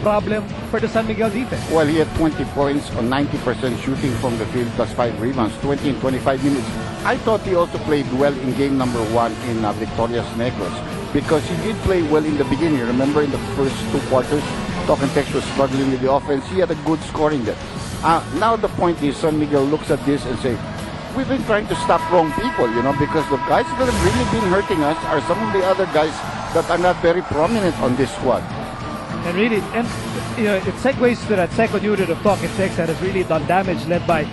problem for the San Miguel defense. Well, he had 20 points on 90% shooting from the field plus 5 rebounds, 20 in 25 minutes. I thought he also played well in game number 1 in Victoria's Negros because he did play well in the beginning. Remember, in the first 2 quarters, Talk and Text was struggling with the offense. He had a good scoring there. Now the point is, San Miguel looks at this and say, we've been trying to stop wrong people, because the guys that have really been hurting us are some of the other guys that are not very prominent on this squad. And really, it segues to that second unit of Talk and Text that has really done damage, led by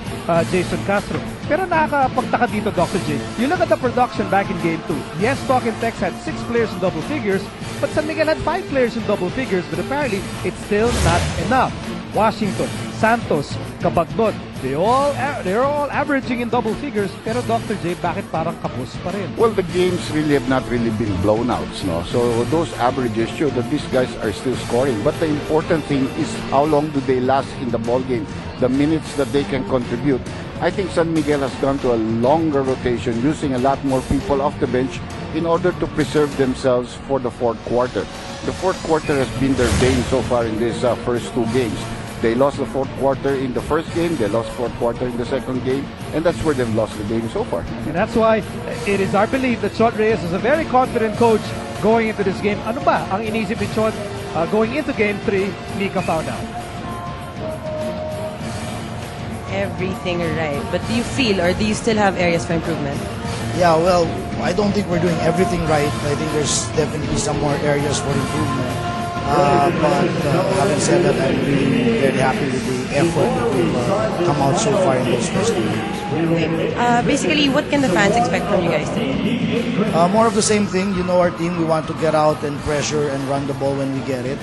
Jason Castro. Pero nakakapagtaka dito, Dr. J. You look at the production back in Game 2. Yes, Talk and Text had 6 players in double figures, but San Miguel had 5 players in double figures, but apparently, it's still not enough. Washington, Santos, Cabagnot, they're all averaging in double figures, pero Dr. J, bakit parang kapos pa rin? Well, the games really have not really been blownouts, no? So those averages show that these guys are still scoring. But the important thing is how long do they last in the ball game, the minutes that they can contribute. I think San Miguel has gone to a longer rotation, using a lot more people off the bench in order to preserve themselves for the fourth quarter. The fourth quarter has been their bane so far in these first 2 games. They lost the fourth quarter in the first game, they lost fourth quarter in the second game, and that's where they've lost the game so far. And that's why it is our belief that Chot Reyes is a very confident coach going into this game. Ano ba ang inisip ni Chot going into Game 3? Mika found out. Everything right. But do you feel, or do you still have areas for improvement? Yeah, well, I don't think we're doing everything right. I think there's definitely some more areas for improvement. But having said that, I'm really very happy with the effort that we've come out so far in those first 2 games. Basically, what can the fans expect from you guys today? More of the same thing. Our team, we want to get out and pressure and run the ball when we get it.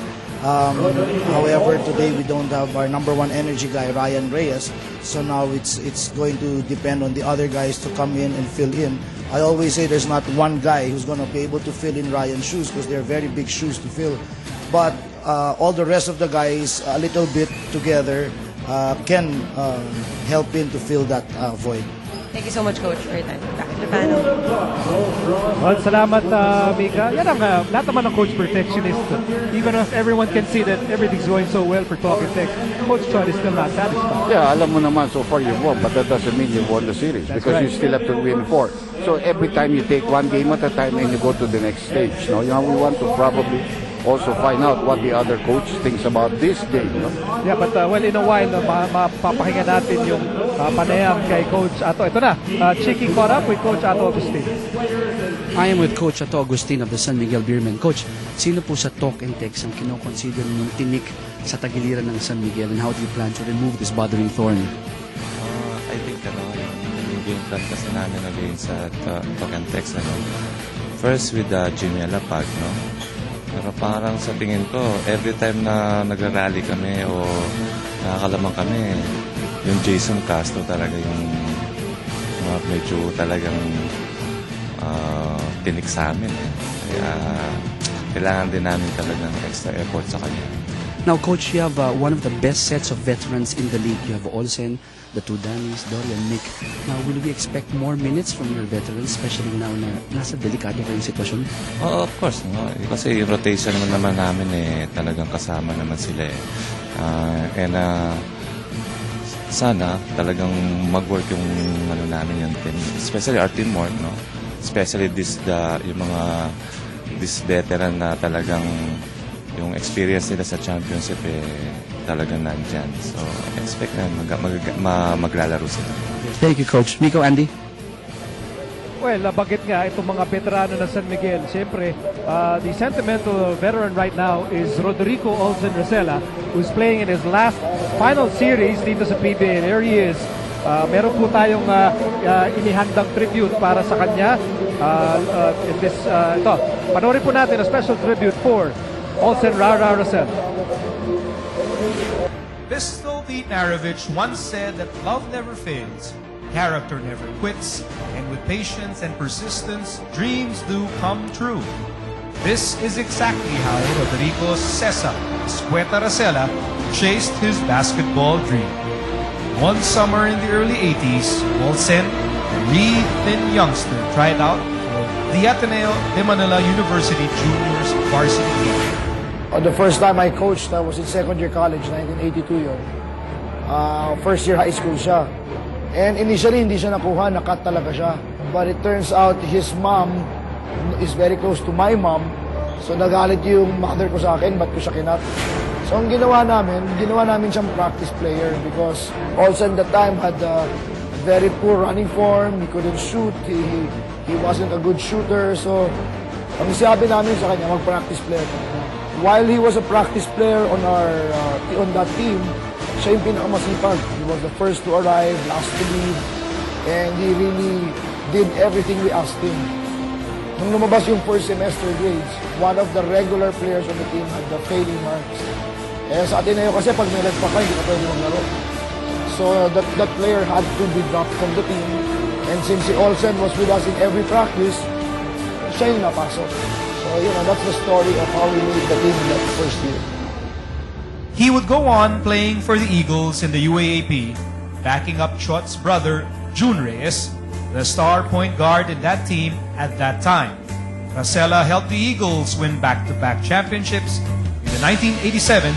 However, today we don't have our number 1 energy guy, Ryan Reyes. So now it's going to depend on the other guys to come in and fill in. I always say there's not one guy who's going to be able to fill in Ryan's shoes because they're very big shoes to fill. But all the rest of the guys, a little bit together, can help in to fill that void. Thank you so much, Coach, for your time. Back to the panel. Well, salamat, Mika. Yan ang lahat naman ng coach perfectionist. Even if everyone can see that everything's going so well for Talk and Text, Coach Chot is still not satisfied. Yeah, alam mo naman, so far you've won, but that doesn't mean you've won the series. That's because right. You still have to win 4. So every time you take one game at a time and you go to the next stage. No? We want to probably also find out what the other coach thinks about this game. No? Yeah, but well, in a while, mapapakinggan natin yung panayam kay Coach Ato. Ito na, Chiki caught up with Coach Ato Agustin. I am with Coach Ato Agustin of the San Miguel Beermen. Coach, sino po sa Talk and Text ang kinoconsider yung tinik sa tagiliran ng San Miguel, and how do you plan to remove this bothering thorn? I think yung game plan kasi namin against sa Talk and Text, first with Jimmy Alapag, no? Pero parang sa tingin ko, every time na nagrarally kami o nakakalamang kami, yung Jason Castro talaga yung medyo talagang tinik sa amin. Kaya kailangan din namin talagang extra effort sa kanya. Now, Coach, you have one of the best sets of veterans in the league. You have Olsen, the 2 Danis, Dorian, Nick. Now, will we expect more minutes from your veterans, especially now na nasa delikado kayong sitwasyon? Of course. No? Kasi rotation naman namin talagang kasama naman sila and sana talagang mag-work yung namin yung team. Especially our teamwork, no? Especially yung mga this veteran na talagang yung experience nila sa championship talagang nandyan. So, expect na maglalaro sila. Thank you, Coach. Miko, Andy? Well, bakit nga itong mga veterano ng San Miguel? Siyempre, the sentimental veteran right now is Rodrigo Olsen Rosella, who's playing in his last final series dito sa PBA. There he is. Meron po tayong inihandang tribute para sa kanya. Ito, panoorin po natin a special tribute for Olsen Rara Rosella. Pistol-beat Narovich once said that love never fails, character never quits, and with patience and persistence, dreams do come true. This is exactly how Rodrigo Cesar Escueta Rosella chased his basketball dream. One summer in the early 80s, Olsen, a really thin youngster, tried out for the Ateneo de Manila University Juniors varsity team. The first time I coached, I was in second year college, 1982 yun. First year high school siya. And initially, hindi siya nakuha, nakat talaga siya. But it turns out, his mom is very close to my mom. So nagalit yung mother ko sa akin, ba't ko siya kinat? So ang ginawa namin siyang practice player because Olsen that time had a very poor running form. He couldn't shoot. He wasn't a good shooter. So ang sabi namin sa kanya, mag-practice player. While he was a practice player on that team, siya yung pinakamasipag. He was the first to arrive, last to leave, and he really did everything we asked him. Nung lumabas yung first semester grades, one of the regular players on the team had the failing marks. Sa Ateneo kasi pag may lagpa ka, hindi ka pwede maglaro. So that player had to be dropped from the team. And since si Olsen was with us in every practice, siya yung napasok. So, that's the story of how we made the team that first year. He would go on playing for the Eagles in the UAAP, backing up Chot's brother, June Reyes, the star point guard in that team at that time. Racela helped the Eagles win back-to-back championships in the 1987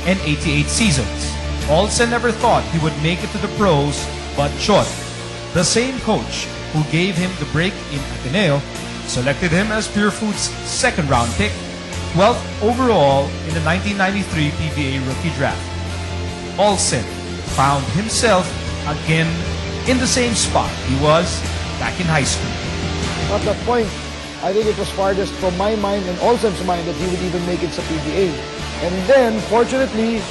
and 88 seasons. Olsen never thought he would make it to the pros, but Chot, the same coach who gave him the break in Ateneo, selected him as Pure Foods' second-round pick, 12th overall in the 1993 PBA rookie draft. Olsen found himself again in the same spot he was back in high school. At that point, I think it was farthest from my mind and Olsen's mind that he would even make it sa PBA. And then, fortunately,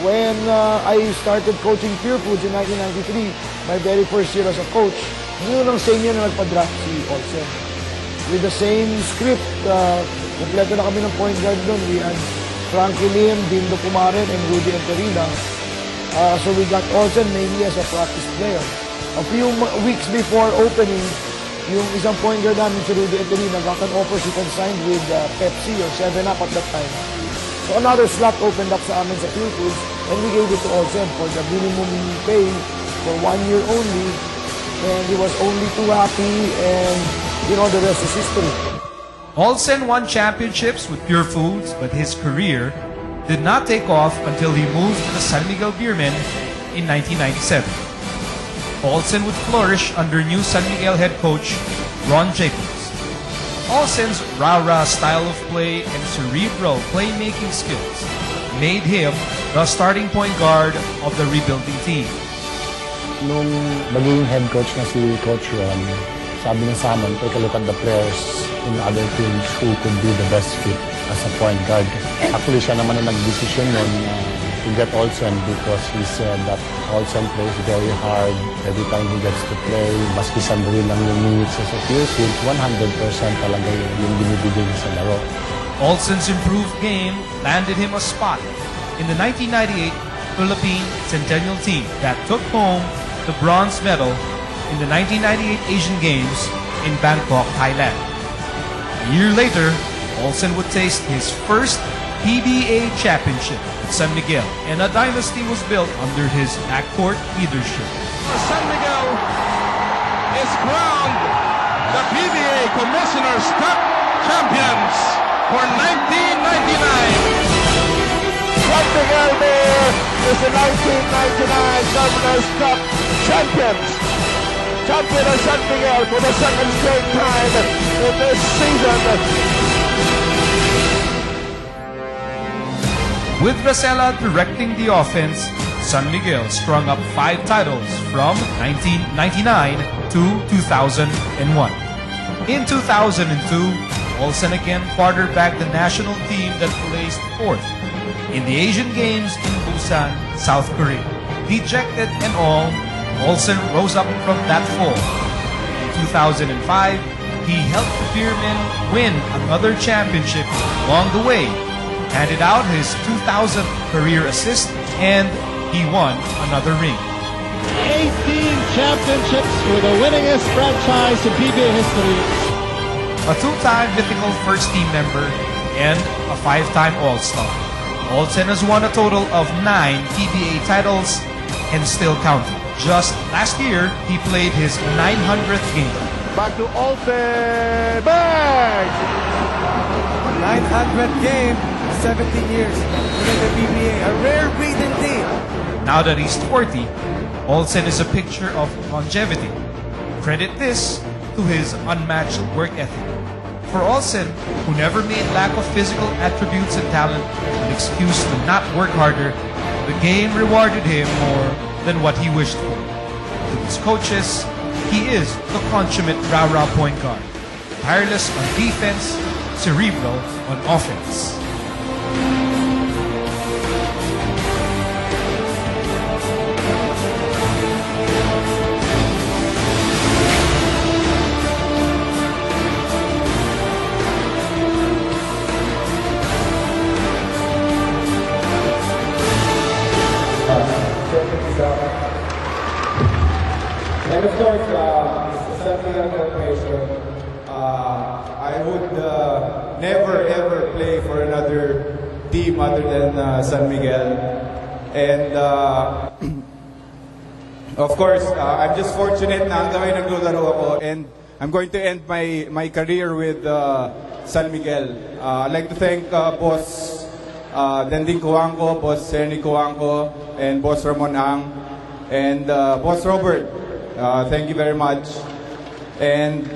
when I started coaching Pure Foods in 1993, my very first year as a coach, yun ang same year na nagpa-draft si Olsen. With the same script, kompleto na kami ng point guard doon. We had Frankie Lim, Dindo Pumaren, and Rudy Enterina. So we got Olsen mainly as a practice player. A few weeks before opening, yung isang point guard namin si Rudy Enterina got an offer she consigned with Pepsi or 7-Up at that time. So another slot opened up sa amin sa Pure Foods, and we gave it to Olsen for the minimum pay for 1 year only. And he was only too happy, and the rest is history. Olsen won championships with Pure Foods, but his career did not take off until he moved to the San Miguel Beermen in 1997. Olsen would flourish under new San Miguel head coach Ron Jacobs. Olsen's rah-rah style of play and cerebral playmaking skills made him the starting point guard of the rebuilding team. Nung maging head coach na si Coach Ron, sabi niya sa amin, take a look at the players in other teams who could be the best fit as a point guard. Actually, siya naman ang nag-decision nun to get Olsen because he said that Olsen plays very hard every time he gets to play. Maski sandali lang yung minutes sa Pure Foods, 100% talaga yung binibigay niya sa laro. Olsen's improved game landed him a spot in the 1998 Philippine Centennial team that took home the bronze medal in the 1998 Asian Games in Bangkok, Thailand. A year later, Olsen would taste his first PBA championship at San Miguel, and a dynasty was built under his backcourt leadership. San Miguel is crowned the PBA Commissioner's Cup champions for 1999. San Miguel Mayor is the 1999 Governor's Cup champions. Champion of San Miguel for the second straight time in this season. With Racela directing the offense, San Miguel strung up 5 titles from 1999 to 2001. In 2002, Olsen again quarterbacked the national team that placed 4th in the Asian Games in Busan, South Korea. Dejected and all, Olsen rose up from that fall. In 2005, he helped the Beermen win another championship along the way, handed out his 2000th career assist, and he won another ring. 18 championships for the winningest franchise in PBA history. A 2-time mythical first-team member and a 5-time All-Star. Olsen has won a total of 9 PBA titles and still counting. Just last year, he played his 900th game. Back to Olsen. Bang! 900th game. 17 years within the PBA. A rare breed indeed. Now that he's 40, Olsen is a picture of longevity. Credit this to his unmatched work ethic. For Olsen, who never made lack of physical attributes and talent an excuse to not work harder, the game rewarded him more than what he wished for. To his coaches, he is the consummate rah-rah point guard. Tireless on defense, cerebral on offense. And of course, something confirmation. I would never ever play for another team other than San Miguel. And of course, I'm just fortunate na hanggang ngayon naglularo ako. And I'm going to end my career with San Miguel. I'd like to thank Boss Dending Kuangko, Boss Ernie Kuangko, and Boss Ramon Ang, and Boss Robert. Thank you very much. And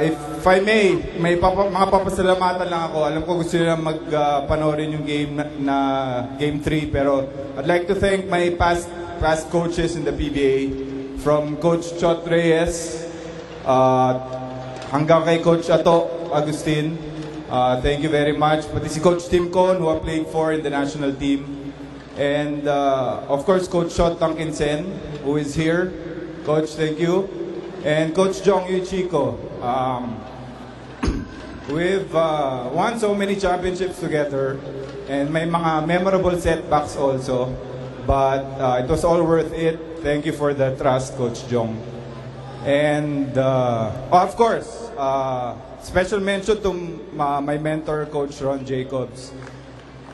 if I may mga papasalamatan lang ako. Alam ko gusto nila magpanoorin yung game na Game 3, pero I'd like to thank my past coaches in the PBA, from Coach Chot Reyes hanggang kay Coach Ato Agustin. Thank you very much. Pati si Coach Tim Con, who I played for in the national team. And of course, Coach Shot Tangkinsen, who is here. Coach, thank you. And Coach Jong Yu Chico. We've won so many championships together, and may mga memorable setbacks also. But it was all worth it. Thank you for the trust, Coach Jong. And of course, special mention to my mentor, Coach Ron Jacobs.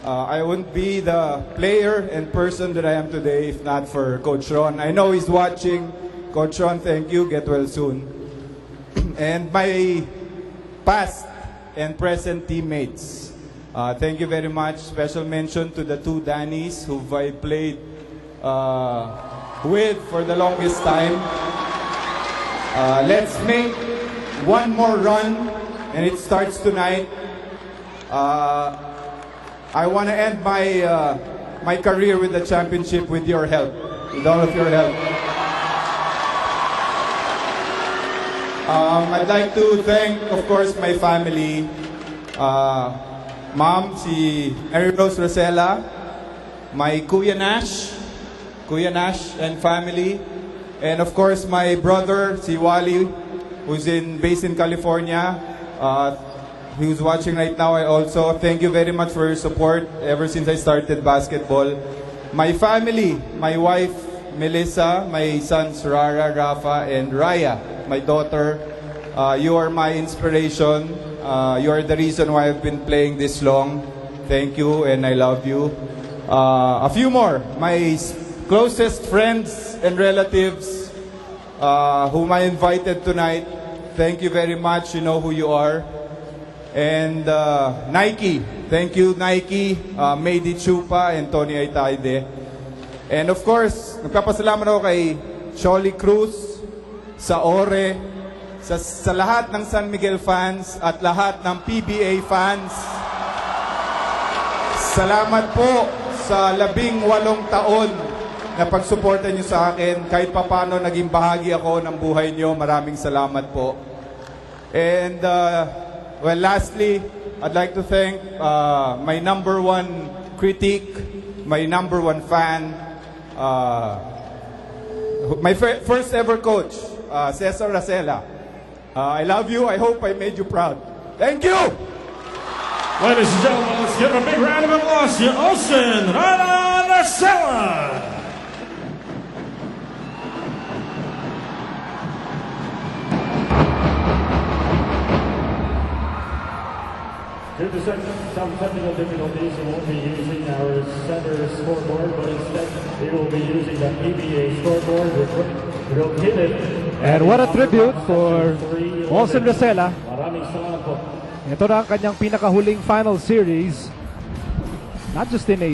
I wouldn't be the player and person that I am today if not for Coach Ron. I know he's watching. Coach Ron, thank you. Get well soon. And my past and present teammates, thank you very much. Special mention to the two Dannies who I played with for the longest time. Let's make one more run, and it starts tonight. I want to end my career with the championship with your help, with all of your help. I'd like to thank, of course, my family. Mom, si Mary Rose Rosella, my Kuya Nash and family, and of course my brother, si Wally, who's based in California. Who's watching right now. I also thank you very much for your support ever since I started basketball. My family, my wife, Melissa, my sons, Rara, Rafa, and Raya, my daughter. You are my inspiration. You are the reason why I've been playing this long. Thank you, and I love you. A few more. My closest friends and relatives whom I invited tonight. Thank you very much. You know who you are. And Nike. Thank you, Nike, Mady Chupa, and Tony Aitaide. And of course, nagpapasalamat ako kay Choli Cruz, sa Ore, sa lahat ng San Miguel fans at lahat ng PBA fans. Salamat po sa 18 taon na pagsuporta niyo sa akin. Kahit papano naging bahagi ako ng buhay niyo. Maraming salamat po. And well, lastly, I'd like to thank my number one critic, my number one fan, my first ever coach, Cesar Racela. I love you. I hope I made you proud. Thank you! Ladies and gentlemen, let's give a big round of applause to Olsen Racela. Due to some technical difficulties, we won't be using our center scoreboard, but instead we will be using the PBA scoreboard. We'll hit it. And what a tribute for Olsen Racela. Ito na ang kanyang pinakahuling final series not just in a